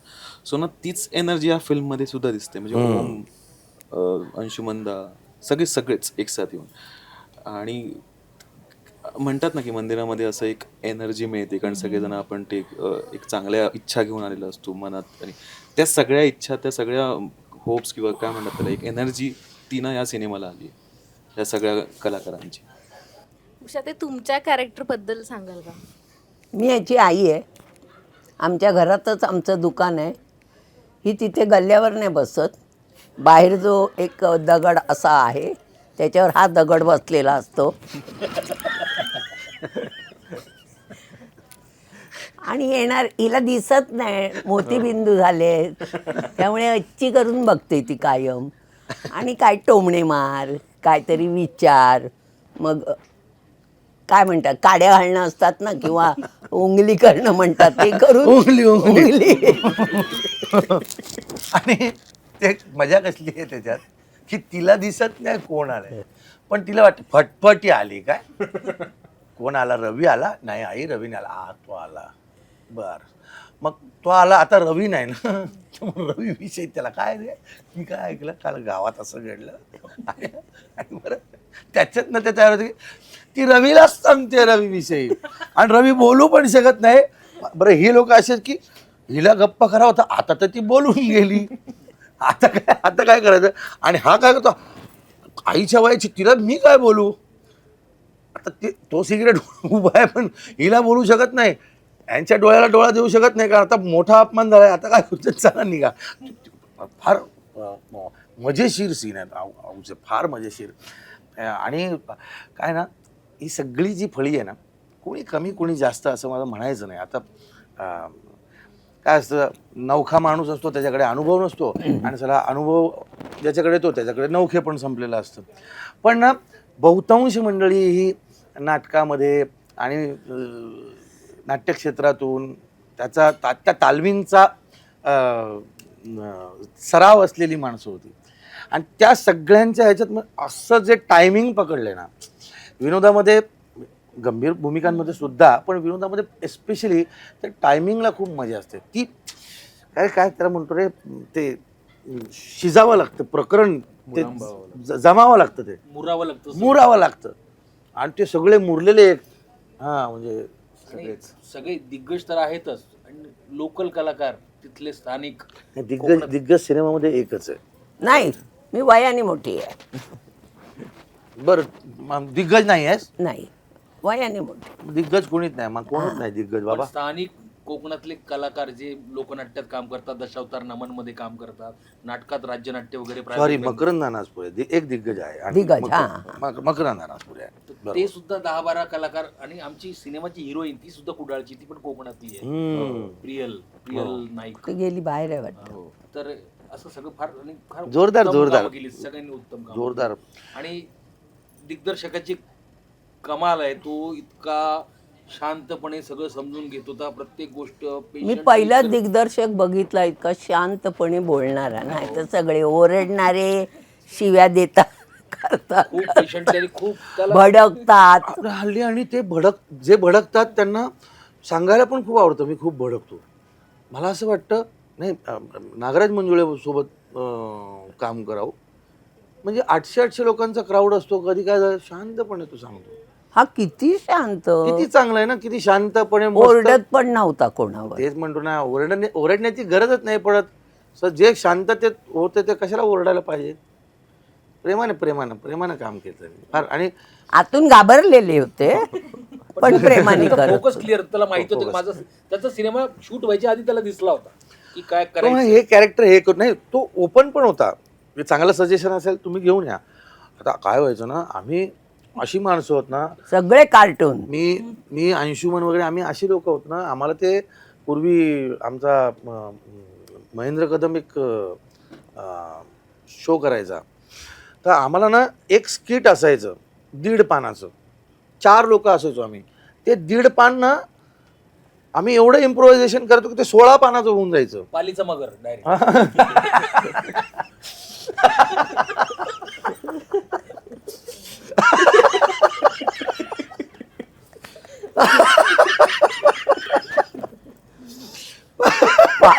C: सो ना तीच एनर्जी या फिल्ममध्ये सुद्धा दिसते. म्हणजे ओम, अंशुमंदा, सगळेच एकसाथ येऊन. आणि म्हणतात ना की मंदिरामध्ये असं एक एनर्जी मिळते, कारण सगळेजण आपण ते एक चांगल्या इच्छा घेऊन आलेलो असतो मनात, आणि त्या सगळ्या इच्छा, त्या सगळ्या होप्स किंवा काय म्हणतात त्याला, एक एनर्जी ती ना या सिनेमाला आली या सगळ्या कलाकारांची.
E: उषा, ते तुमच्या कॅरेक्टरबद्दल सांगाल का?
B: मी याची आई आहे. आमच्या घरातच आमचं दुकान आहे. ही तिथे गल्ल्यावर नाही बसत, बाहेर जो एक दगड असा आहे त्याच्यावर हा दगड बसलेला असतो. आणि येणार, हिला दिसत नाही, मोतीबिंदू झाले, त्यामुळे अच्छी करून बघते ती कायम. आणि काय टोमणे मार, काहीतरी विचार, मग काय म्हणतात, काड्या घालणं असतात ना, किंवा उंगली करणं म्हणतात, ते करून उंगली.
A: आणि ते मजा कसली आहे त्याच्यात की तिला दिसत नाही कोण आलंय, पण तिला वाटतं फटफटी आली काय, कोण आला, रवी आला, नाही आई रवीने आला, हा तो आला, बर मग तो आला, आता रवी नाही ना, रवी विषयी त्याला काय रे, मी काय ऐकलं काल गावात असं घडलं. आणि बरं त्याच्यात ना त्या तयार होती ती रवीलाच सांगते रवी विषयी, आणि रवी बोलू पण शकत नाही. बरं ही लोक असेच की हिला गप्पा करा होता, आता तर ती बोलून गेली, आता काय करायचं. आणि हा काय करतो, आईच्या वयाची, तिला मी काय बोलू, आता तो सिगरेट उभा आहे पण हिला बोलू शकत नाही, यांच्या डोळ्याला डोळा देऊ शकत नाही, कारण आता मोठा अपमान झालाय, आता काय होतं, चला निघा. फार मजेशीर सीन आहेत, फार मजेशीर. आणि काय ना, ही सगळी जी फळी आहे ना, कोणी कमी कोणी जास्त असं मला म्हणायचं नाही. आता काय असतं, नवखा माणूस असतो त्याच्याकडे अनुभव नसतो, आणि सगळा अनुभव ज्याच्याकडे तो त्याच्याकडे नवखे पण संपलेलं असतं. पण ना बहुतांश मंडळी ही नाटकामध्ये आणि नाट्यक्षेत्रातून त्या तालमींचा सराव असलेली माणसं होती आणि त्या सगळ्यांच्या ह्याच्यात मग असं जे टायमिंग पकडले ना विनोदामध्ये, गंभीर भूमिकांमध्ये सुद्धा, पण विनोदामध्ये एस्पेशली त्या टायमिंगला खूप मजा असते. ती काय त्याला म्हणतो रे, ते शिजावं लागतं प्रकरण, ते जमावं लागतं, ते मुरावं लागतं आणि ते सगळे मुरलेले म्हणजे
D: सगळे दिग्गज तर आहेतच आणि लोकल कलाकार तिथले स्थानिक
A: दिग्गज सिनेमामध्ये एकच आहे.
B: नाही, मी वयाने मोठी आहे.
A: बरं, दिग्गज नाही आहेस?
B: नाही, वयाने मोठी.
A: दिग्गज कोणीच नाही, मग कोणच नाही दिग्गज बाबा.
D: स्थानिक कोकणातले कलाकार जे लोकनाट्यात काम करतात, दशावतार नमन मध्ये काम करतात, नाटकात राज्यनाट्य वगैरे
A: सॉरी, मकरंद नानासपुरे एक दिग्गज आहे आणि
B: दिग्गज,
A: मकरंद नानासपुरे आहे.
D: ते सुद्धा 10-12 कलाकार. आणि आमची सिनेमाची हिरोईन ती सुद्धा कुडाळची, ती पण कोकणातली आहे, प्रियल नाईक.
B: ती गेली बाहेर आहे वाटतं.
D: तर असं सगळं फार
A: जोरदार
D: उत्तम
A: जोरदार
D: कामं केली, सगळ्यांनी उत्तम काम.
A: जोरदार.
D: आणि दिग्दर्शकाची कमाल आहे, तो इतका शांतपणे सगळं समजून घेत होता प्रत्येक गोष्ट.
B: मी पहिला दिग्दर्शक बघितला इतका शांतपणे बोलणारा, नाही तर सगळे ओरडणारे, शिव्या देतात, करतात,
D: खूप पेशंटली खूप त्याला
B: भडकतात.
A: आपलं हल्ली आणि ते जे भडकतात त्यांना सांगायला पण खूप आवडतं. मी खूप भडकतो. मला असं वाटतं नाही, नागराज मंजुळे सोबत काम करावं, म्हणजे 800 लोकांचा क्राऊड असतो, कधी काय झालं शांतपणे तो सांगतो.
B: हा किती शांत,
A: किती चांगलं आहे ना, किती शांतपणे मस्त.
B: ओरडत पण नव्हता कोणावर.
A: तेच म्हणतो ना, ओरडण्याची गरजच नाही पडत. जे शांततेत होते ते कशाला ओरडायला पाहिजे. प्रेमाने काम केलं फार. आणि
B: आतून घाबरलेले होते पण प्रेमाने करत
D: फोकस क्लिअर. त्याला माहिती होतं की माझा त्याचा सिनेमा शूट व्हायच्या आधी त्याला दिसला होता की काय करायचं.
A: हे कॅरेक्टर हे करू नाही, तो ओपन पण होता. चांगलं सजेशन असेल तुम्ही घेऊन या. आता काय व्हायचं ना, आम्ही अशी माणसं होत ना,
B: सगळे कार्टून.
A: मी अंशुमन वगैरे आम्ही अशी लोक होत ना, आम्हाला ते पूर्वी आमचा महेंद्र कदम एक शो करायचा, तर आम्हाला ना एक स्किट असायचं 1.5 पानाचं, 4 लोक असायचो आम्ही. ते 1.5 पान ना आम्ही एवढं इम्प्रोव्हायझेशन करतो की ते 16 पानाचं होऊन जायचं.
D: पालीचा मगर डायरेक्ट.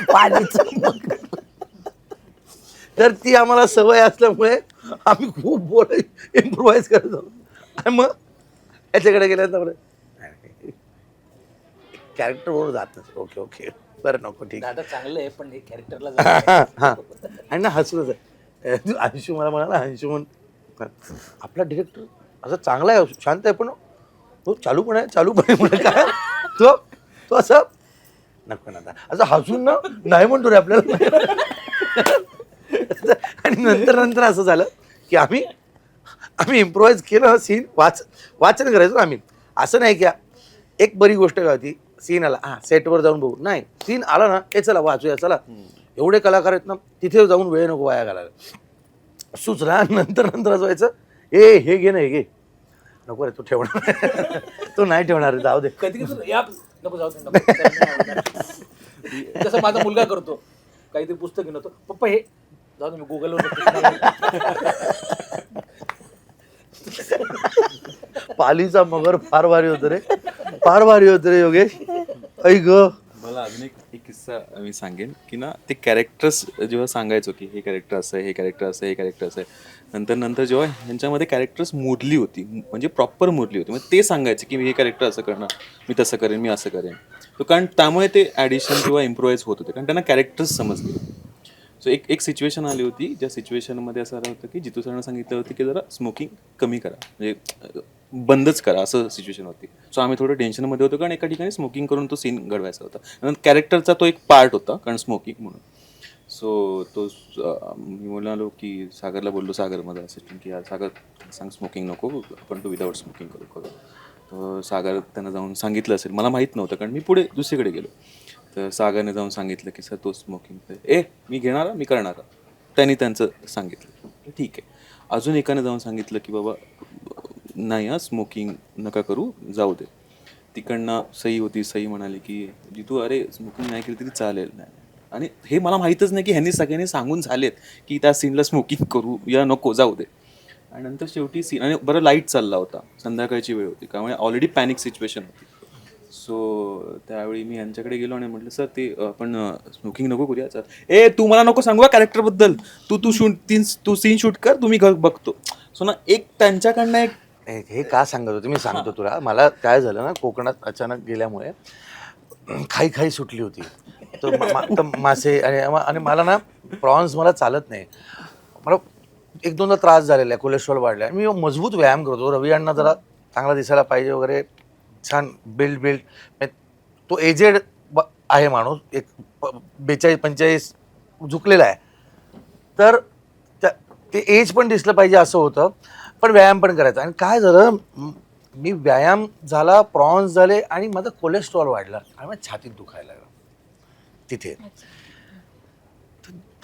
B: पालीचं मग.
A: तर ती आम्हाला सवय असल्यामुळे आम्ही खूप इम्प्रोव्हाइज करत होतो. आणि मग याच्याकडे गेल्यानंतर कॅरेक्टर बरोबर जात नसतं. ओके बरं, नको, ठीक
D: दादा चांगलं आहे, पण हे कॅरेक्टरला
A: हां. आणि ना हसूनच आहे. अंशू मला म्हणाला, अंशुमन आपला डिरेक्टर असं चांगला आहे, शांत आहे, पण तो चालू पण आहे म्हणजे काय तो असं नको ना असं हसून ना नाही म्हणतो रे आपल्याला. आणि नंतर असं झालं की आम्ही इम्प्रोव्हाइज केलं. सीन वाचन करायचो आम्ही. असं नाही की एक बरी गोष्ट काय होती, सीन आला सेटवर जाऊन बघू, नाही, सीन आला ना, हे चला वाचूया, चला, एवढे कलाकार आहेत ना, तिथे जाऊन वेळ नको वाया घालायला. सुचला नंतर असं व्हायचं, हे घे ना, हे घे, नको रे, तो ठेवणार तो नाही ठेवणार, जाऊ दे.
D: कधी नको जाऊ दे. जसं माझा मुलगा करतो, काहीतरी पुस्तक घेऊन येतो, पप्पा हे जाऊ दे, मी गुगलवर.
A: पालीचा मगर फार भारी होतं रे योगेश. ऐ ग,
C: मला अजून एक किस्सा मी सांगेन की ना, ते कॅरेक्टर्स जेव्हा सांगायचो की हे कॅरेक्टर असं आहे, हे कॅरेक्टर असं आहे, हे कॅरेक्टर असं आहे, नंतर जेव्हा ह्यांच्यामध्ये कॅरेक्टर्स मोडली होती, म्हणजे प्रॉपर मोडली होती, मग ते सांगायचं की मी हे कॅरेक्टर असं करणार, मी तसं करेन, मी असं करेन. तो कारण त्यामुळे ते ॲडिशन किंवा इम्प्रोवाइज होत होते, कारण त्यांना कॅरेक्टर्स समजले. सो एक सिच्युएशन आली होती, ज्या सिच्युएशनमध्ये असं आलं होतं की जितू सरांना सांगितलं होतं की जरा स्मोकिंग कमी करा, म्हणजे बंदच करा, असं सिच्युएशन होती. सो आम्ही थोडं टेन्शनमध्ये होतो, कारण एका ठिकाणी स्मोकिंग करून तो सीन घडवायचा होता. नंतर कॅरेक्टरचा तो एक पार्ट होता, कारण स्मोकिंग म्हणून. सो तो मी म्हणालो की सागरला बोललो, सागरमध्ये असिस्टंट, की यार सागर सांग स्मोकिंग नको, आपण तो विदाऊट स्मोकिंग करू. तर सागर त्यांना जाऊन सांगितलं असेल, मला माहीत नव्हतं, कारण मी पुढे दुसरीकडे गेलो. तर सागरने जाऊन सांगितलं की सर तो स्मोकिंग, मी घेणारा, मी करणारा. त्यांनी त्यांचं सांगितलं, ठीक आहे. अजून एकाने जाऊन सांगितलं की बाबा नाही हा स्मोकिंग नका करू, जाऊ दे. तिकडनं सई होती, सई म्हणाली की जितू अरे स्मोकिंग नाही केली तरी चालेल. नाही आणि हे मला माहीतच नाही की ह्यांनी सगळ्यांनी सांगून झालेत की त्या सीनला स्मोकिंग करू या नको, जाऊ दे. आणि नंतर शेवटी सीन आणि बरं लाईट चालला होता, संध्याकाळची वेळ होती, त्यामुळे ऑलरेडी पॅनिक सिच्युएशन होती. सो त्यावेळी मी यांच्याकडे गेलो आणि म्हटलं सर ते आपण स्मोकिंग नको करूया सर. ए तू मला नको सांगू कॅरेक्टरबद्दल, तू तू शूट तू सीन शूट कर, तुम्ही बघतो. सो ना एक त्यांच्याकडनं एक
A: हे का सांगत होते मी सांगतो तुला. मला काय झालं ना, कोकणात अचानक गेल्यामुळे खाई सुटली होती. तर मासे आणि मला ना प्रॉन्स मला चालत नाही. मला एक दोनदा त्रास झालेला आहे, कोलेस्ट्रॉल वाढला आहे. मी मजबूत व्यायाम करतो. रवी अण्णा जरा चांगला दिसायला पाहिजे वगैरे, छान बिल्ड तो एजेड आहे माणूस, एक 42-45 झुकलेला आहे. तर ते एज पण दिसलं पाहिजे असं होतं, पण व्यायाम पण करायचा. आणि काय झालं, मी व्यायाम झाला, प्रॉन्स झाले आणि माझं कोलेस्ट्रॉल वाढलं आणि माझ्या छातीत दुखायला लागलं तिथे.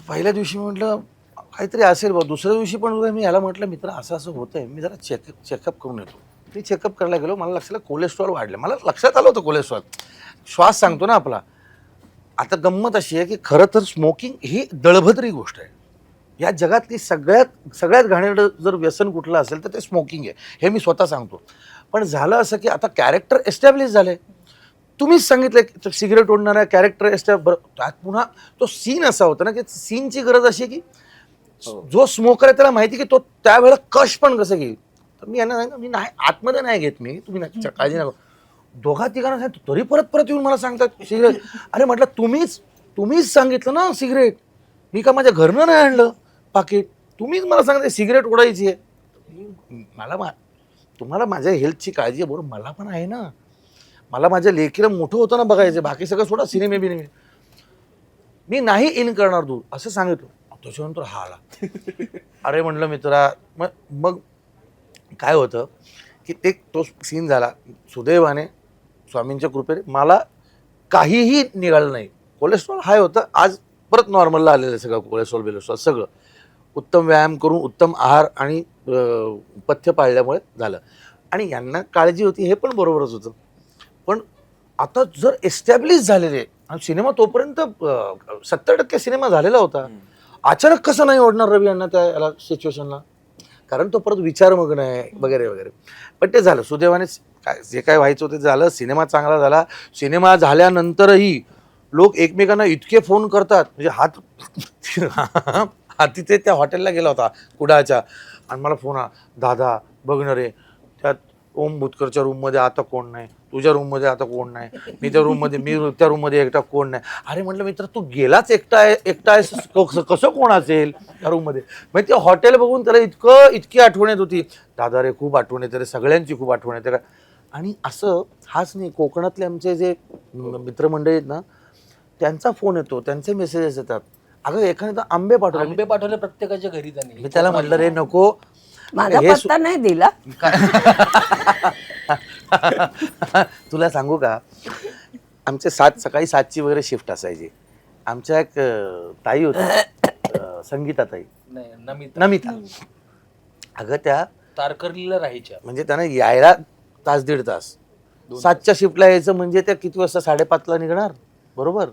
A: पहिल्या दिवशी म्हटलं काहीतरी असेल बघ. दुसऱ्या दिवशी पण मी याला म्हटलं मित्र असं असं होतंय, मी जरा चेकअप करून येतो. मी चेकअप करायला गेलो, मला लक्षात कोलेस्ट्रॉल वाढलं. मला लक्षात आलं होतं कोलेस्ट्रॉल, श्वास सांगतो ना आपला. आता गंमत अशी आहे की खरं तर स्मोकिंग ही दळभद्री गोष्ट आहे. या जगातली सगळ्यात घाणेरडं जर व्यसन कुठलं असेल तर ते स्मोकिंग आहे, हे मी स्वतः सांगतो. पण झालं असं की आता कॅरेक्टर एस्टॅब्लिश झाले. तुम्हीच सांगितलं सिगरेट ओढणारा कॅरेक्टर त्यात पुन्हा तो सीन असा होता ना की सीनची गरज अशी आहे की जो स्मोकर आहे त्याला माहिती की तो त्यावेळेला कश पण कसं घेईल. तर मी यांना सांगितलं मी नाही आतमध्ये नाही घेत, मी तुम्ही काळजी नका. दोघा तिघांना सांगितलं तरी परत येऊन मला सांगतात सिगरेट. अरे म्हटलं तुम्हीच सांगितलं ना सिगरेट, मी का माझ्या घरनं नाही आणलं पाकिट, तुम्हीच मला सांगता सिगरेट ओढायची आहे. तुम्हाला माझ्या हेल्थची काळजी आहे, बरोबर मला पण आहे ना. मला माझ्या लेकीला मोठं होतं ना बघायचं, बाकी सगळं सोडा सिनेमे बिनेमे, मी नाही इन करणार तू असं सांगितलं. त्याच्यानंतर हा आला. अरे म्हटलं मित्रा, मग काय होतं की तो सीन झाला. सुदैवाने स्वामींच्या कृपेने मला काहीही निघालं नाही. कोलेस्ट्रॉल हाय होतं, आज परत नॉर्मलला आलेलं आहे सगळं, कोलेस्ट्रॉल सगळं. उत्तम व्यायाम करून उत्तम आहार आणि पथ्य पाळल्यामुळे झालं. आणि यांना काळजी होती हे पण बरोबरच होतं. पण आता जर एस्टॅब्लिश झालेले आणि सिनेमा तोपर्यंत 70% सिनेमा झालेला होता, अचानक कसं नाही ओढणार रवी यांना त्या याला सिच्युएशनला, कारण तो परत विचारमग्न आहे वगैरे वगैरे. पण ते झालं सुदैवाने, जे काय व्हायचं होतं ते झालं. सिनेमा चांगला झाला. सिनेमा झाल्यानंतरही लोक एकमेकांना इतके फोन करतात, म्हणजे हा तिथे त्या हॉटेलला गेला होता कुडाळच्या, आणि मला फोन दादा बघणार रे, त्यात ओम भूतकरच्या रूममध्ये आता कोण नाही, तुझ्या रूममध्ये आता कोण नाही, मी त्या रूममध्ये एकटा कोण नाही. अरे म्हटलं मित्र तू गेलाच एकटा आहेस, कसं कोण असेल त्या रूममध्ये. मग ते हॉटेल बघून त्याला इतकी आठवण येत होती. दादा रे खूप आठवण येते रे, सगळ्यांची खूप आठवण येते का. आणि असं हाच नाही, कोकणातले आमचे जे मित्रमंडळी आहेत ना, त्यांचा फोन येतो, त्यांचे मेसेजेस येतात. अगं एखाद्या आंबे
D: पाठवले प्रत्येकाच्या घरी त्यांनी.
A: मी त्याला म्हटलं रे नको,
B: माझा पत्ता नाही दिला.
A: तुला सांगू का, आमचे सकाळी 7ची वगैरे शिफ्ट असायची. आमच्या एक ताई होत्या, संगीता ताई, नमिता. अगं त्या
D: तारकर्लीला राहायच्या,
A: म्हणजे त्यांना यायला तास दीड तास, 7च्या शिफ्टला यायचं म्हणजे त्या किती वाजता 5:30ला निघणार बरोबर.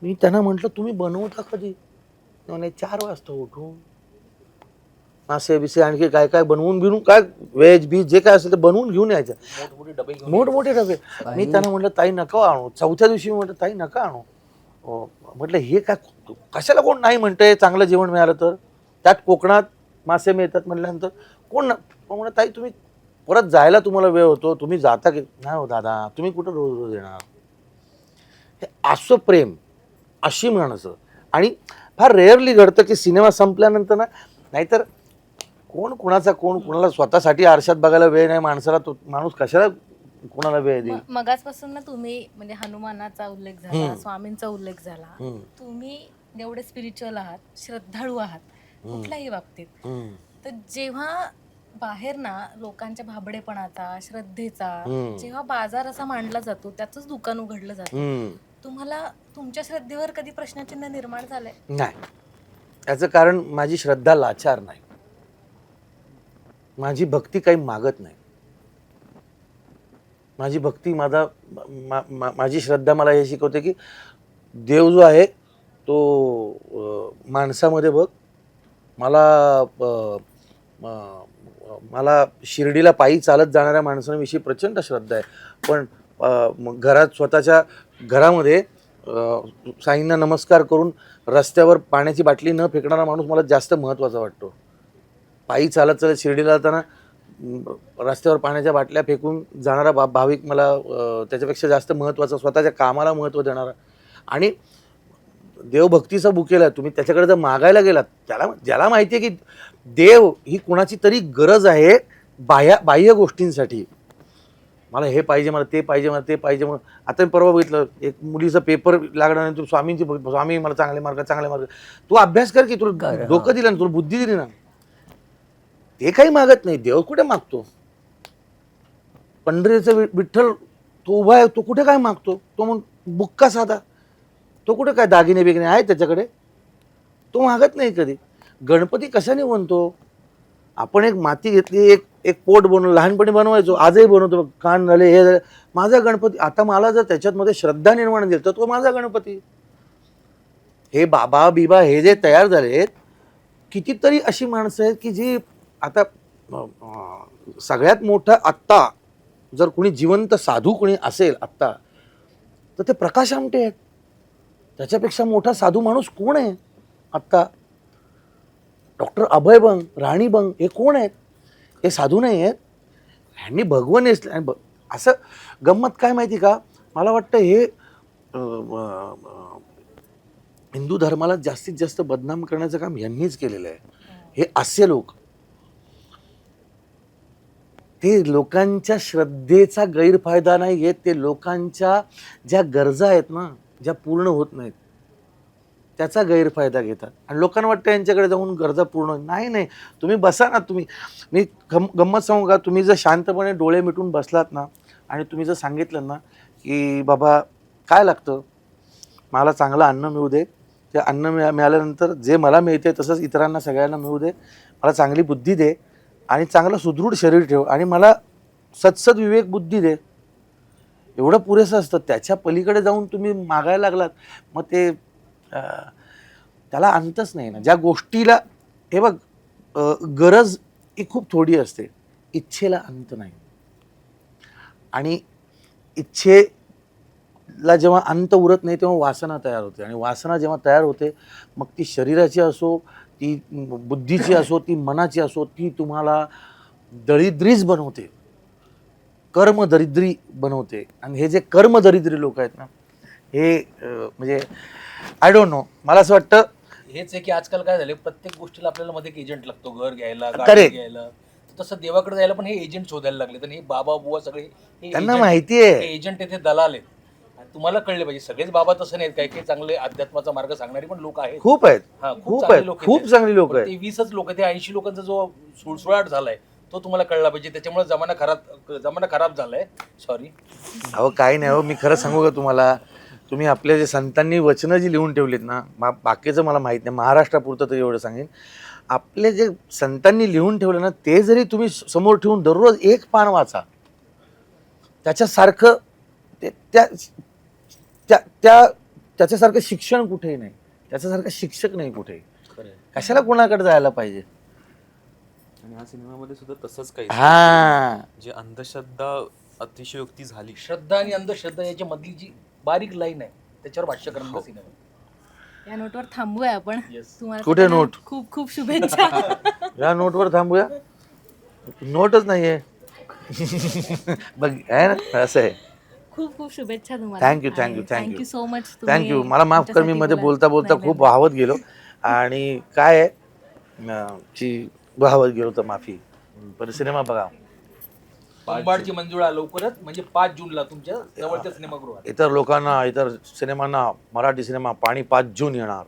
A: मी त्यांना म्हटलं तुम्ही बनवता कधी, नाही 4 वाजता उठून मासे बिसे आणखी काय काय बनवून बिनून काय व्हेज बीज जे काय असेल ते बनवून घेऊन यायचं, मोठमोठे डबे. मी त्यांना म्हटलं ताई नका आणू. 4थ्या दिवशी म्हटलं ताई नका आणू. म्हटलं हे काय कशाला कोण नाही म्हणतंय, चांगलं जेवण मिळालं तर. त्यात कोकणात मासे मिळतात म्हटल्यानंतर कोण म्हणत ताई तुम्ही परत जायला तुम्हाला वेळ होतो, तुम्ही जाता की नाही. हो दादा तुम्ही कुठं रोज रोज येणार. हे असं प्रेम, अशी माणसं. आणि फार रेअरली घडतं की सिनेमा संपल्यानंतर ना, नाहीतर कोण कुणाला स्वतःसाठी आरशात बघायला वेळ नाही माणसाला, तो माणूस कशाला कोणाला वेळ देईल.
E: मगाचपासून ना तुम्ही म्हणजे हनुमानाचा उल्लेख झाला, स्वामींचा उल्लेख झाला. तुम्ही एवढे स्पिरिच्युअल आहात, श्रद्धाळू आहात कुठल्याही बाबतीत. तर जेव्हा बाहेर ना लोकांच्या भाबडेपणाचा, श्रद्धेचा जेव्हा बाजार असा मांडला जातो, त्याचंच दुकान उघडलं जातं, तुम्हाला तुमच्या श्रद्धेवर कधी प्रश्नचिन्ह निर्माण झालंय?
A: नाही. याचं कारण माझी श्रद्धा लाचार नाही. माझी भक्ती काही मागत नाही. माझी भक्ती माझी श्रद्धा मला हे शिकवते की देव जो आहे तो माणसामध्ये बघ. मला शिर्डीला पायी चालत जाणाऱ्या माणसांविषयी प्रचंड श्रद्धा आहे, पण घरात स्वतःच्या घरामध्ये साईंना नमस्कार करून रस्त्यावर पाण्याची बाटली न फेकणारा माणूस मला जास्त महत्त्वाचा वाटतो. पायी चालत शिर्डीला जाताना रस्त्यावर पाण्याच्या बाटल्या फेकून जाणारा भाविक मला त्याच्यापेक्षा जास्त महत्त्वाचा, स्वतःच्या कामाला महत्त्व देणारा. आणि देवभक्तीचा बुकेला आहे, तुम्ही त्याच्याकडे जर मागायला गेलात, ज्याला माहिती आहे की देव ही कुणाची तरी गरज आहे बाह्य गोष्टींसाठी, मला हे पाहिजे, मला ते पाहिजे, मला ते पाहिजे. मग आता मी परवा बघितलं, एक मुलीचा पेपर लागणार, तू स्वामी मला चांगले मार्ग. तू अभ्यास कर की, तुला डोकं दिलं ना, तुला बुद्धी दिली ना. ते काही मागत नाही. देव कुठे मागतो? पंढरीचा विठ्ठल तो उभा आहे, तो कुठे काय मागतो? तो मग बुक्का साधा, तो कुठे काय दागिने बिगिने आहे त्याच्याकडे? तो मागत नाही कधी. गणपती कशाने बनतो? आपण एक माती घेतली, एक पोट बनवलं, लहानपणी बनवायचो, आजही बनवतो. कान झाले, हे झाले, माझा गणपती. आता मला जर त्याच्यामध्ये श्रद्धा निर्माण झाली तर तो माझा गणपती. हे बाबा बिबा हे जे तयार झालेत, कितीतरी अशी माणसं आहेत की जी आता सगळ्यात मोठा आत्ता जर कोणी जिवंत साधू कोणी असेल आत्ता, तर ते प्रकाश आमटे आहेत. त्याच्यापेक्षा मोठा साधू माणूस कोण आहे आत्ता? डॉक्टर अभय बंग, राणी बंग, हे कोण आहेत? हे साधू नाही आहेत. ह्यांनी भगवन असं गंमत काय माहिती का? मला वाटतं हे हिंदू धर्माला जास्तीत जास्त बदनाम करण्याचं काम यांनीच केलेलं आहे. हे असे लोक, ते लोकांच्या श्रद्धेचा गैरफायदा नाही घेत, ते लोकांच्या ज्या गरजा आहेत ना, ज्या पूर्ण होत नाहीत त्याचा गैरफायदा घेतात. आणि लोकांना वाटतं यांच्याकडे जाऊन गरजा पूर्ण नाही. तुम्ही बसा ना, मी गंमत सांगू का? तुम्ही जर शांतपणे डोळे मिटून बसलात ना, आणि तुम्ही जर सांगितलं ना की बाबा काय लागतं, मला चांगलं अन्न मिळू दे, ते अन्न मिळाल्यानंतर जे मला मिळते तसंच इतरांना सगळ्यांना मिळू दे, मला चांगली बुद्धी दे आणि चांगलं सुदृढ शरीर ठेव आणि मला सत्सद विवेक बुद्धी दे, एवढं पुरेसं असतं. त्याच्या पलीकडे जाऊन तुम्ही मागायला लागलात, मग ते त्याला अंतच नाही ना. ज्या गोष्टीला हे बघ, गरज ही खूप थोडी असते, इच्छेला अंत नाही. आणि इच्छेला जेव्हा अंत उरत नाही तेव्हा वासना तयार होते, आणि वासना जेव्हा तयार होते मग ती शरीराची असो, ती बुद्धीची असो, ती मनाची असो, ती तुम्हाला दरिद्रीच बनवते, कर्मदरिद्री बनवते. आणि हे जे कर्मदरिद्री लोक आहेत ना, हे म्हणजे आय डोंट नो, मला असं वाटतं
D: हेच आहे की आजकाल काय झालं, प्रत्येक गोष्टीला आपल्याला मध्ये एक एजंट लागतो, घर घ्यायला, गाडी
A: Correct.
D: घ्यायला. तसं देवाकडे जायला पण हे एजंट शोधायला लागले. तर हे बाबा बुवा सगळे
A: त्यांना माहिती आहे.
D: एजंट येथे दलाल आहेत. आणि तुम्हाला कळले पाहिजे, सगळेच बाबा तसं नाहीत, काही काही चांगले अध्यात्माचा मार्ग सांगणारे पण लोक आहेत.
A: खूप आहेत,
D: हा,
A: खूप
D: चांगले
A: आहेत,
D: लोक
A: खूप
D: आहेत.
A: चांगली लोक
D: पण
A: आहेत.
D: ते 20च लोक आहेत, ते 80 लोकांचा जो सुळसुळाट झालाय तो तुम्हाला कळला पाहिजे. त्याच्यामुळे जमाना खराब झालाय. सॉरी.
A: अहो काही नाही. मी खरं सांगू का तुम्हाला, तुम्ही आपल्या जे संतांनी वचनं जी लिहून ठेवलीत ना, बाकीचं मला माहीत नाही, महाराष्ट्रापुरतं तरी एवढं सांगेन, आपले जे संतांनी लिहून ठेवलं ना, ते जरी तुम्ही समोर ठेवून दररोज एक पान वाचा, त्याच्यासारखं त्याच्यासारखं शिक्षण कुठेही नाही, त्याच्यासारखं शिक्षक नाही कुठेही. कशाला कोणाकडे जायला पाहिजे?
C: आणि ह्या सिनेमामध्ये सुद्धा तसंच काही
A: हा,
C: जे अंधश्रद्धा अतिशयोक्ती झाली.
D: श्रद्धा आणि अंधश्रद्धा याच्या मधली जी बारीक लाईन आहे त्याच्यावर भाष्य करण्याचा सिनेमा.
E: या नोटवर थांबूया आपण. तुम्हाला
A: कुठे
E: सगळ्यांना
A: नोट?
E: खूप खूप शुभेच्छा.
A: या नोटवर थांबूया. नोटच नाहीये. बघ आहे ना, असं आहे.
E: खूप खूप शुभेच्छा तुम्हाला.
A: Thank you
E: thank you so much.
A: Thank you. मला माफ कर, मी मध्ये बोलता खूप वाहवत गेलो, आणि काय आहे की वाहवत गेलो तर माफी. पण सिनेमा बघा.
D: कुंभारची मंजुळा लवकरच, म्हणजे 5 जूनला तुमच्या जवळच्या सिनेमागृहात.
A: इतर लोकांना, इतर सिनेमांना, मराठी सिनेमा पाणी 5 जून येणार.